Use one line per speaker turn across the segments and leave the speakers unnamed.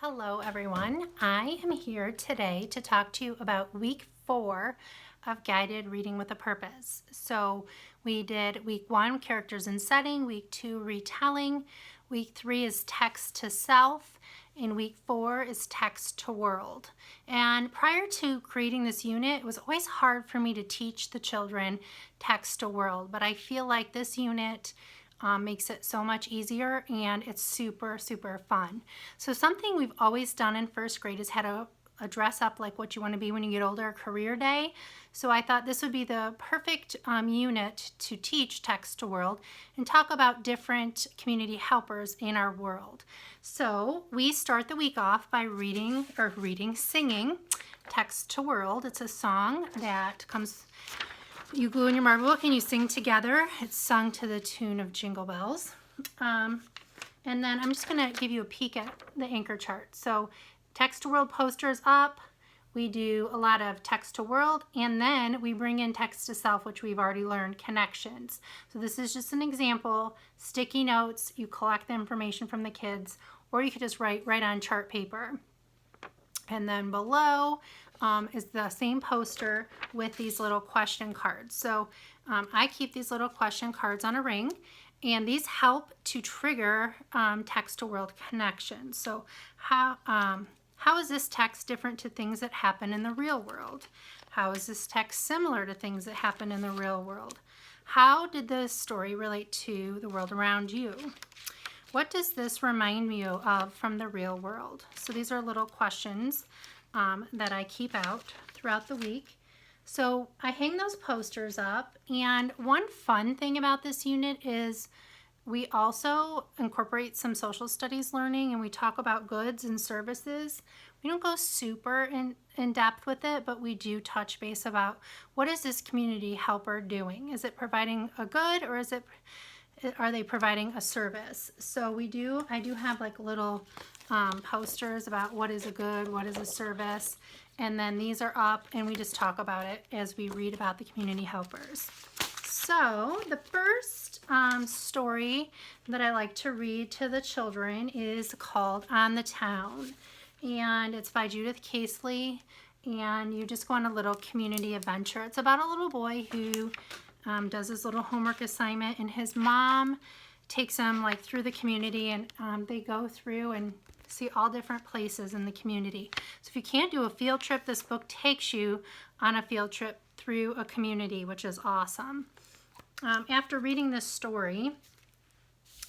Hello everyone, I am here today to talk to you about week 4 of Guided Reading with a Purpose. So we did week 1, characters and setting, week 2, retelling, week 3 is text to self, and week 4 is text to world. And prior to creating this unit, it was always hard for me to teach the children text to world, but I feel like this unit makes it so much easier, and it's super fun. So something we've always done in first grade is had a dress up like what you want to be when you get older, career day. So I thought this would be the perfect unit to teach text to world and talk about different community helpers in our world. So we start the week off by singing text to world. It's a song that comes, you glue in your marble book and you sing together. It's sung to the tune of Jingle Bells. And then I'm just going to give you a peek at the anchor chart. So text to world posters up. We do a lot of text to world, and then we bring in text to self, which we've already learned, connections. So this is just an example. Sticky notes, you collect the information from the kids, or you could just write right on chart paper. And then below is the same poster with these little question cards. So I keep these little question cards on a ring, and these help to trigger text to world connections. So how is this text different to things that happen in the real world? How is this text similar to things that happen in the real world? How did this story relate to the world around you? What does this remind you of from the real world? So these are little questions that I keep out throughout the week. So I hang those posters up, and one fun thing about this unit is we also incorporate some social studies learning, and we talk about goods and services. We don't go super in depth with it, but we do touch base about what is this community helper doing? Is it providing a good, or are they providing a service? So I do have like little posters about what is a good, what is a service, and then these are up, and we just talk about it as we read about the community helpers. So the first story that I like to read to the children is called On the Town, and it's by Judith Casely, and you just go on a little community adventure. It's about a little boy who does his little homework assignment, and his mom takes him like through the community, and they go through and see all different places in the community. So if you can't do a field trip, this book takes you on a field trip through a community, which is awesome. After reading this story,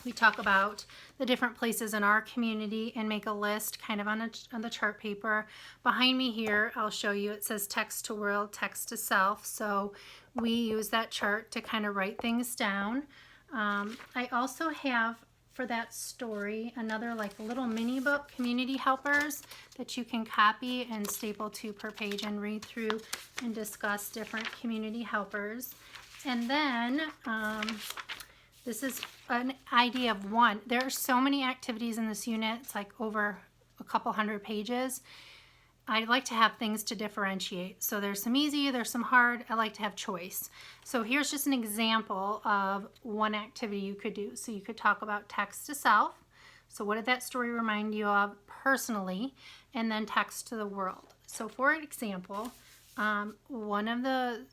we talk about the different places in our community and make a list kind of on the chart paper. Behind me here, I'll show you, it says text to world, text to self. So we use that chart to kind of write things down. I also have for that story another like little mini book, Community Helpers, that you can copy and staple to per page and read through and discuss different community helpers. And then this is an idea of one. There are so many activities in this unit. It's like over a couple hundred pages. I like to have things to differentiate. So there's some easy, there's some hard. I like to have choice. So here's just an example of one activity you could do. So you could talk about text to self. So what did that story remind you of personally? And then text to the world. So for example, one of the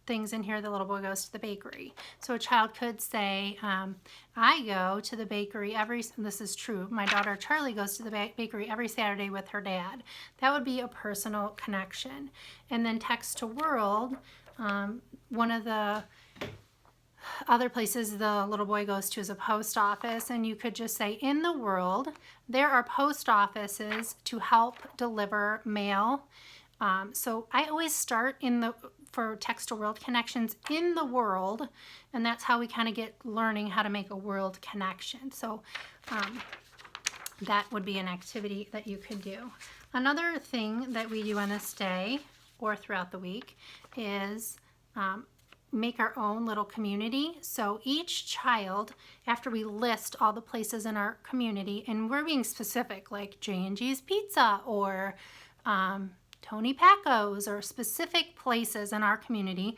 things in here, the little boy goes to the bakery. So a child could say, I go to the bakery this is true, my daughter Charlie goes to the bakery every Saturday with her dad. That would be a personal connection. And then text to world, one of the other places the little boy goes to is a post office, and you could just say, in the world, there are post offices to help deliver mail. So I always start for text to world connections in the world, and that's how we kind of get learning how to make a world connection. So that would be an activity that you could do. Another thing that we do on this day or throughout the week is make our own little community. So each child, after we list all the places in our community, and we're being specific, like J&G's Pizza or Tony Paco's or specific places in our community,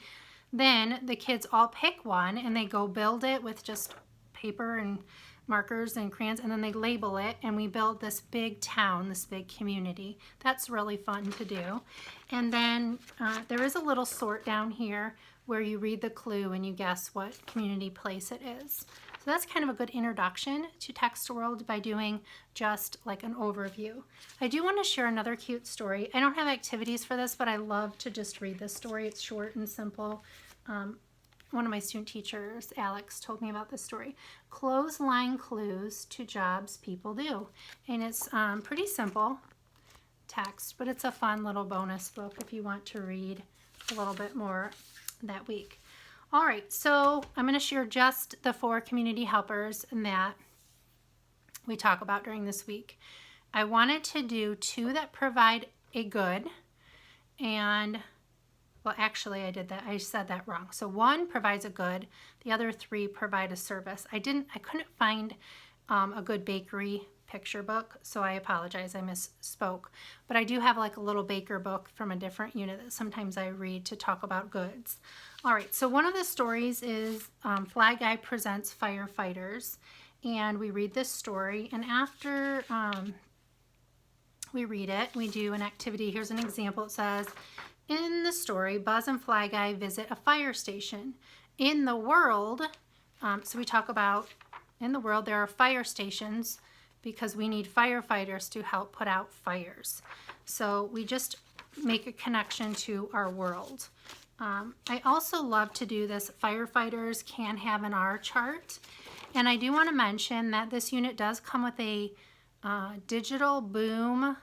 then the kids all pick one and they go build it with just paper and markers and crayons, and then they label it, and we build this big town, this big community. That's really fun to do. And then there is a little sort down here where you read the clue and you guess what community place it is. So that's kind of a good introduction to Text World by doing just like an overview. I do want to share another cute story. I don't have activities for this, but I love to just read this story. It's short and simple. One of my student teachers, Alex, told me about this story. Clothesline clues to jobs people do. And it's pretty simple text, but it's a fun little bonus book if you want to read a little bit more that week. All right, so I'm going to share just the 4 community helpers that we talk about during this week. I wanted to do 2 that provide a good, and well, actually, I said that wrong. So 1 provides a good, the other 3 provide a service. I couldn't find a good bakery picture book, so I apologize, I misspoke. But I do have like a little baker book from a different unit that sometimes I read to talk about goods. All right, so one of the stories is Fly Guy Presents Firefighters, and we read this story, and after we read it, we do an activity. Here's an example. It says, in the story, Buzz and Fly Guy visit a fire station. In the world, so we talk about in the world there are fire stations because we need firefighters to help put out fires. So we just make a connection to our world. I also love to do this firefighters can have an R chart. And I do want to mention that this unit does come with a digital boom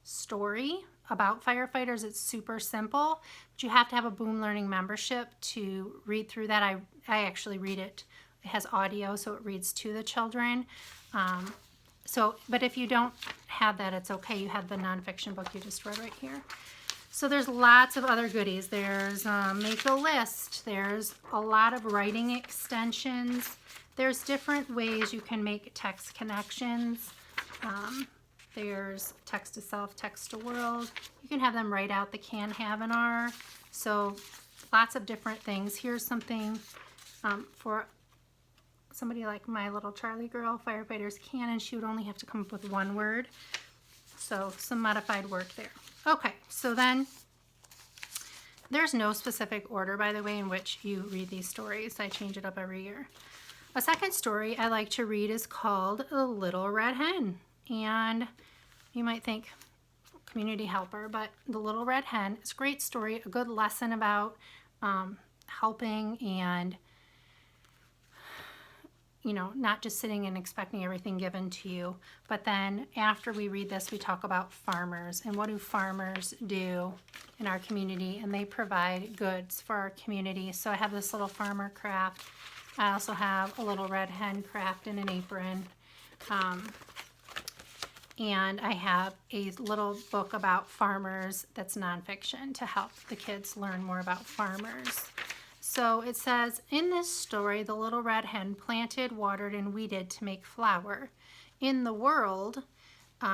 story about firefighters. It's super simple, but you have to have a Boom Learning membership to read through that. I actually read it. It has audio, so it reads to the children. But if you don't have that, it's okay. You have the nonfiction book you just read right here. So there's lots of other goodies. There's make a list. There's a lot of writing extensions. There's different ways you can make text connections. There's text to self, text to world. You can have them write out the can, have, and are. So lots of different things. Here's something for somebody like my little Charlie girl, firefighters can, and she would only have to come up with 1 word. So some modified work there. Okay, so then there's no specific order, by the way, in which you read these stories. I change it up every year. A second story I like to read is called The Little Red Hen. And you might think community helper, but The Little Red Hen is a great story, a good lesson about helping and, you know, not just sitting and expecting everything given to you. But then after we read this, we talk about farmers and what do farmers do in our community, and they provide goods for our community. So I have this little farmer craft. I also have a little red hen craft in an apron. And I have a little book about farmers that's nonfiction to help the kids learn more about farmers. So it says, in this story, the little red hen planted, watered, and weeded to make flour. In the world,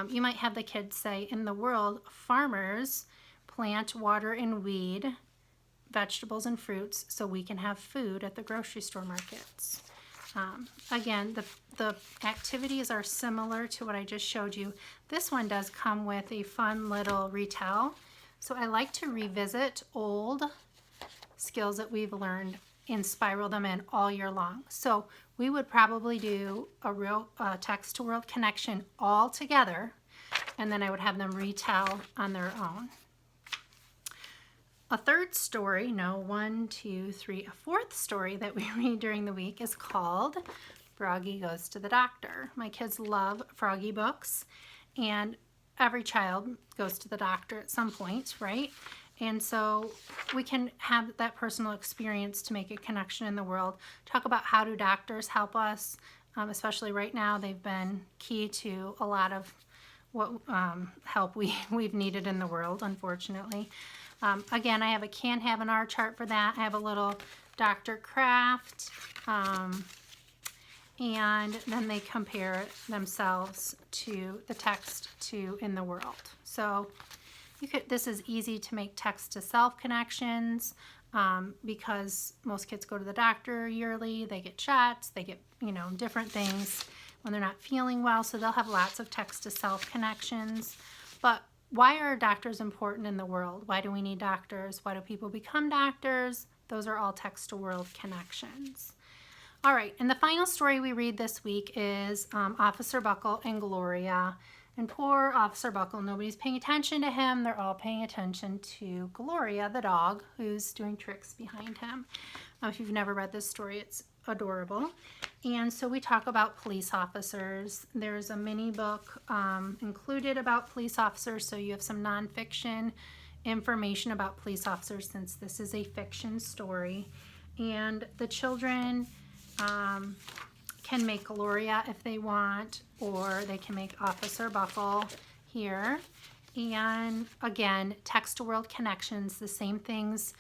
you might have the kids say, in the world, farmers plant, water, and weed vegetables and fruits so we can have food at the grocery store markets. Again, the activities are similar to what I just showed you. This one does come with a fun little retell. So I like to revisit old skills that we've learned and spiral them in all year long. So we would probably do a real text to world connection all together, and then I would have them retell on their own. A third story, no, 1, 2, 3, a fourth story that we read during the week is called Froggy Goes to the Doctor. My kids love Froggy books, and every child goes to the doctor at some point, right? And so we can have that personal experience to make a connection in the world. Talk about how do doctors help us, especially right now. They've been key to a lot of what help we've needed in the world, unfortunately. Again, I have a can, have, and are chart for that. I have a little Dr. Craft, and then they compare themselves to the text to in the world. So this is easy to make text to self connections. because most kids go to the doctor yearly, they get shots, they get, different things when they're not feeling well, so they'll have lots of text to self connections. But why are doctors important in the world? Why do we need doctors? Why do people become doctors? Those are all text to world connections. All right, and the final story we read this week is Officer Buckle and Gloria. And poor Officer Buckle, nobody's paying attention to him. They're all paying attention to Gloria, the dog, who's doing tricks behind him. If you've never read this story, it's adorable. And so we talk about police officers. There's a mini book included about police officers, so you have some nonfiction information about police officers since this is a fiction story. And the children can make Gloria if they want, or they can make Officer Buckle here. And again, text to world connections, the same things,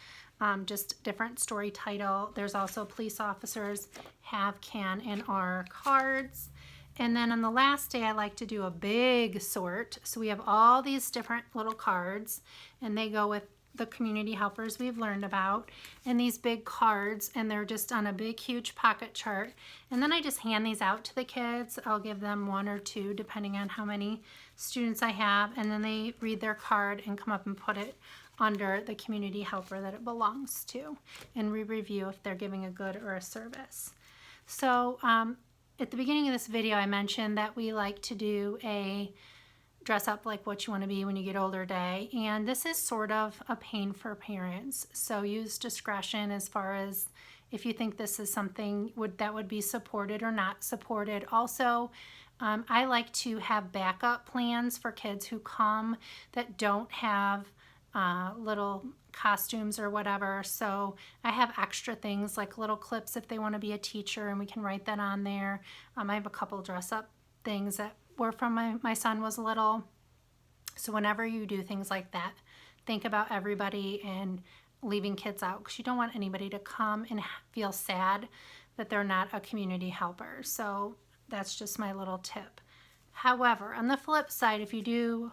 just different story title. There's also police officers have, can, and are cards. And then on the last day, I like to do a big sort. So we have all these different little cards, and they go with the community helpers we've learned about, and these big cards, and they're just on a big huge pocket chart. And then I just hand these out to the kids. I'll give them 1 or 2 depending on how many students I have, and then they read their card and come up and put it under the community helper that it belongs to, and we review if they're giving a good or a service. So at the beginning of this video I mentioned that we like to do a dress up like what you want to be when you get older day, and this is sort of a pain for parents, so use discretion as far as if you think this is something that would be supported or not supported. Also, I like to have backup plans for kids who come that don't have little costumes or whatever, so I have extra things like little clips if they want to be a teacher, and we can write that on there. I have a couple dress up things that were from my son was little. So whenever you do things like that, think about everybody and leaving kids out, because you don't want anybody to come and feel sad that they're not a community helper. So that's just my little tip. However, on the flip side, if you do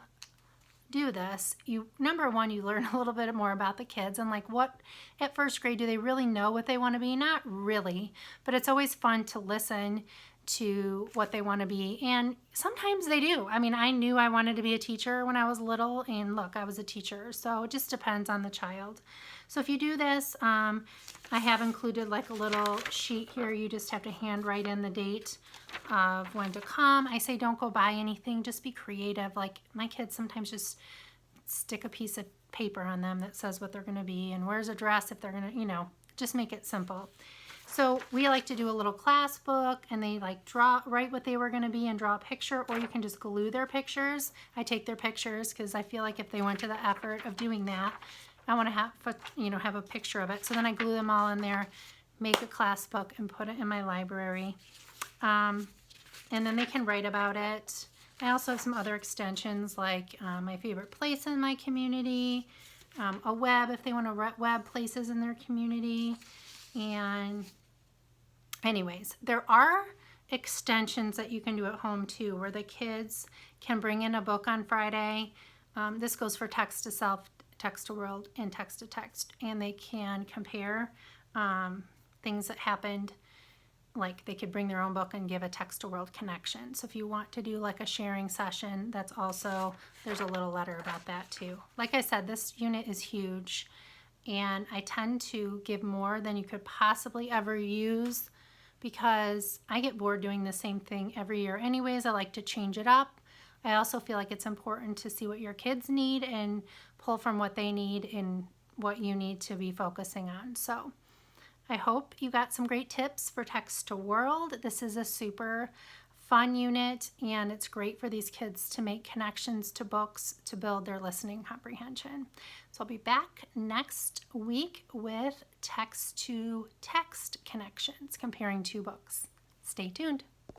this, number one, you learn a little bit more about the kids, and like what at first grade, do they really know what they want to be? Not really, but it's always fun to listen to what they want to be, and sometimes they do. I mean, I knew I wanted to be a teacher when I was little, and look, I was a teacher, so it just depends on the child. So if you do this, I have included like a little sheet here. You just have to hand write in the date of when to come. I say don't go buy anything, just be creative. Like my kids sometimes just stick a piece of paper on them that says what they're going to be and wears a dress if they're going to, just make it simple. So we like to do a little class book, and they like write what they were going to be and draw a picture, or you can just glue their pictures. I take their pictures because I feel like if they went to the effort of doing that, I want to have a picture of it. So then I glue them all in there, make a class book, and put it in my library. And then they can write about it. I also have some other extensions like my favorite place in my community, a web if they want to web places in their community. And anyways, there are extensions that you can do at home too, where the kids can bring in a book on Friday. This goes for text to self, text to world, and text to text, and they can compare things that happened. Like they could bring their own book and give a text to world connection. So if you want to do like a sharing session, that's also, there's a little letter about that too. Like I said, this unit is huge, and I tend to give more than you could possibly ever use because I get bored doing the same thing every year anyways. I like to change it up. I also feel like it's important to see what your kids need and pull from what they need and what you need to be focusing on. So I hope you got some great tips for text to world. This is a super fun unit, and it's great for these kids to make connections to books to build their listening comprehension. So I'll be back next week with text to text connections, comparing 2 books. Stay tuned.